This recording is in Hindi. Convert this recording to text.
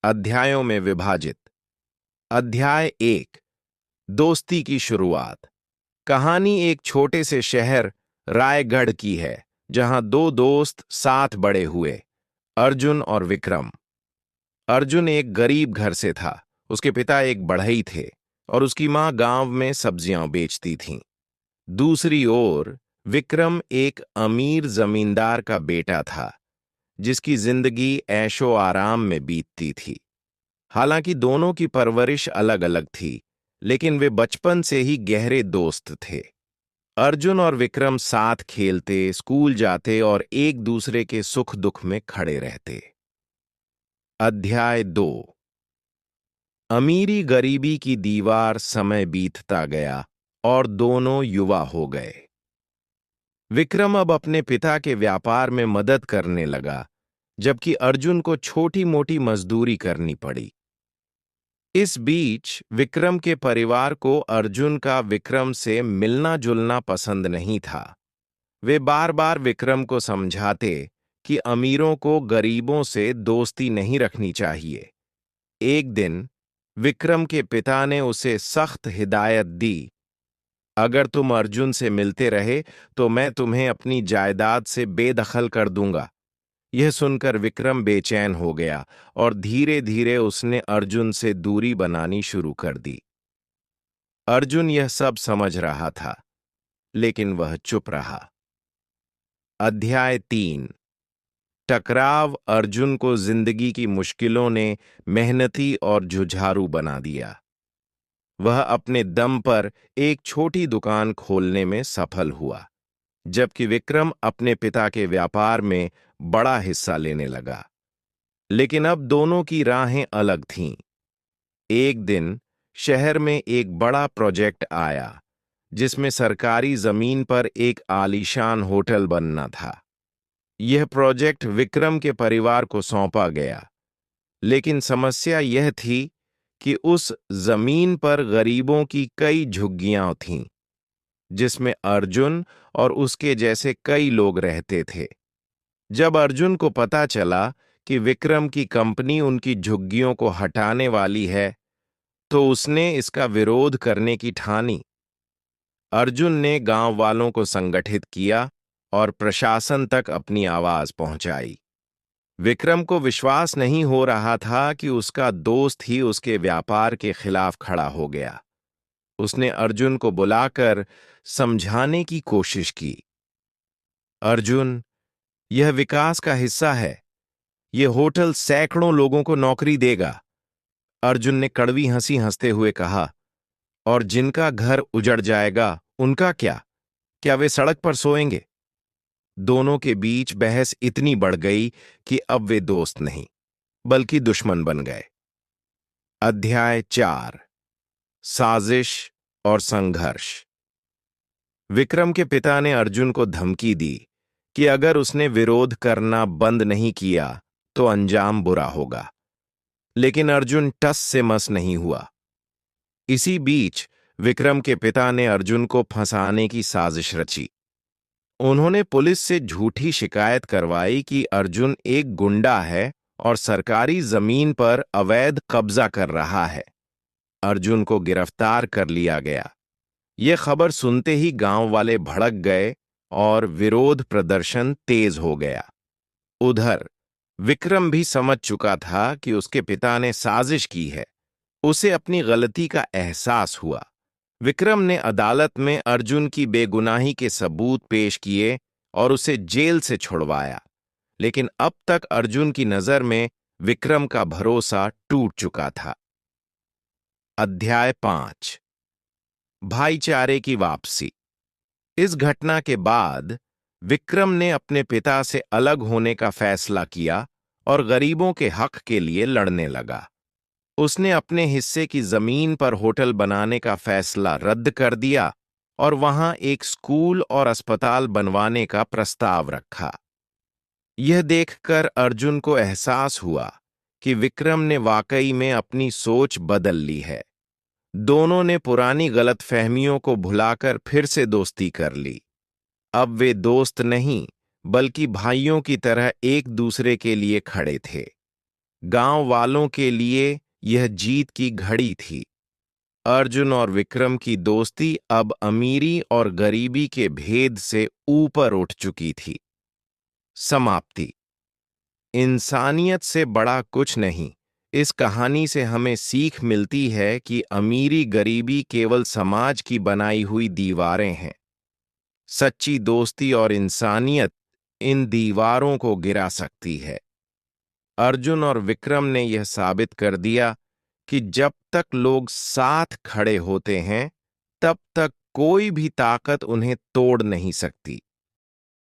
अध्यायों में विभाजित। अध्याय 1। दोस्ती की शुरुआत। कहानी एक छोटे से शहर रायगढ़ की है, जहां दो दोस्त साथ बड़े हुए, अर्जुन और विक्रम। अर्जुन एक गरीब घर से था। उसके पिता एक बढ़ई थे और उसकी मां गांव में सब्जियां बेचती थीं। दूसरी ओर विक्रम एक अमीर जमींदार का बेटा था, जिसकी जिंदगी ऐशो आराम में बीतती थी। हालांकि दोनों की परवरिश अलग अलग थी, लेकिन वे बचपन से ही गहरे दोस्त थे। अर्जुन और विक्रम साथ खेलते, स्कूल जाते और एक दूसरे के सुख दुख में खड़े रहते। अध्याय 2। अमीरी गरीबी की दीवार। समय बीतता गया और दोनों युवा हो गए। विक्रम अब अपने पिता के व्यापार में मदद करने लगा, जबकि अर्जुन को छोटी मोटी मजदूरी करनी पड़ी। इस बीच विक्रम के परिवार को अर्जुन का विक्रम से मिलना जुलना पसंद नहीं था। वे बार बार विक्रम को समझाते कि अमीरों को गरीबों से दोस्ती नहीं रखनी चाहिए। एक दिन विक्रम के पिता ने उसे सख्त हिदायत दी, अगर तुम अर्जुन से मिलते रहे तो मैं तुम्हें अपनी जायदाद से बेदखल कर दूंगा। यह सुनकर विक्रम बेचैन हो गया और धीरे धीरे उसने अर्जुन से दूरी बनानी शुरू कर दी। अर्जुन यह सब समझ रहा था, लेकिन वह चुप रहा। अध्याय 3। टकराव। अर्जुन को जिंदगी की मुश्किलों ने मेहनती और जुझारू बना दिया। वह अपने दम पर एक छोटी दुकान खोलने में सफल हुआ, जबकि विक्रम अपने पिता के व्यापार में बड़ा हिस्सा लेने लगा। लेकिन अब दोनों की राहें अलग थीं। एक दिन शहर में एक बड़ा प्रोजेक्ट आया, जिसमें सरकारी जमीन पर एक आलीशान होटल बनना था। यह प्रोजेक्ट विक्रम के परिवार को सौंपा गया, लेकिन समस्या यह थी कि उस जमीन पर गरीबों की कई झुग्गियां थीं, जिसमें अर्जुन और उसके जैसे कई लोग रहते थे। जब अर्जुन को पता चला कि विक्रम की कंपनी उनकी झुग्गियों को हटाने वाली है, तो उसने इसका विरोध करने की ठानी। अर्जुन ने गांव वालों को संगठित किया और प्रशासन तक अपनी आवाज पहुंचाई। विक्रम को विश्वास नहीं हो रहा था कि उसका दोस्त ही उसके व्यापार के खिलाफ खड़ा हो गया। उसने अर्जुन को बुलाकर समझाने की कोशिश की। अर्जुन, यह विकास का हिस्सा है। यह होटल सैकड़ों लोगों को नौकरी देगा। अर्जुन ने कड़वी हंसी हंसते हुए कहा, और जिनका घर उजड़ जाएगा उनका क्या? क्या वे सड़क पर सोएंगे? दोनों के बीच बहस इतनी बढ़ गई कि अब वे दोस्त नहीं, बल्कि दुश्मन बन गए। अध्याय 4। साजिश और संघर्ष। विक्रम के पिता ने अर्जुन को धमकी दी कि अगर उसने विरोध करना बंद नहीं किया तो अंजाम बुरा होगा। लेकिन अर्जुन टस से मस नहीं हुआ। इसी बीच विक्रम के पिता ने अर्जुन को फंसाने की साजिश रची। उन्होंने पुलिस से झूठी शिकायत करवाई कि अर्जुन एक गुंडा है और सरकारी जमीन पर अवैध कब्जा कर रहा है। अर्जुन को गिरफ्तार कर लिया गया। यह खबर सुनते ही गांव वाले भड़क गए और विरोध प्रदर्शन तेज हो गया। उधर विक्रम भी समझ चुका था कि उसके पिता ने साजिश की है। उसे अपनी गलती का एहसास हुआ। विक्रम ने अदालत में अर्जुन की बेगुनाही के सबूत पेश किए और उसे जेल से छुड़वाया। लेकिन अब तक अर्जुन की नजर में विक्रम का भरोसा टूट चुका था। अध्याय 5। भाईचारे की वापसी। इस घटना के बाद विक्रम ने अपने पिता से अलग होने का फैसला किया और गरीबों के हक के लिए लड़ने लगा। उसने अपने हिस्से की जमीन पर होटल बनाने का फैसला रद्द कर दिया और वहां एक स्कूल और अस्पताल बनवाने का प्रस्ताव रखा। यह देखकर अर्जुन को एहसास हुआ कि विक्रम ने वाकई में अपनी सोच बदल ली है। दोनों ने पुरानी गलतफहमियों को भुलाकर फिर से दोस्ती कर ली। अब वे दोस्त नहीं, बल्कि भाइयों की तरह एक दूसरे के लिए खड़े थे। गांव वालों के लिए यह जीत की घड़ी थी। अर्जुन और विक्रम की दोस्ती अब अमीरी और गरीबी के भेद से ऊपर उठ चुकी थी। समाप्ति। इंसानियत से बड़ा कुछ नहीं। इस कहानी से हमें सीख मिलती है कि अमीरी गरीबी केवल समाज की बनाई हुई दीवारें हैं। सच्ची दोस्ती और इंसानियत इन दीवारों को गिरा सकती है। अर्जुन और विक्रम ने यह साबित कर दिया कि जब तक लोग साथ खड़े होते हैं, तब तक कोई भी ताकत उन्हें तोड़ नहीं सकती।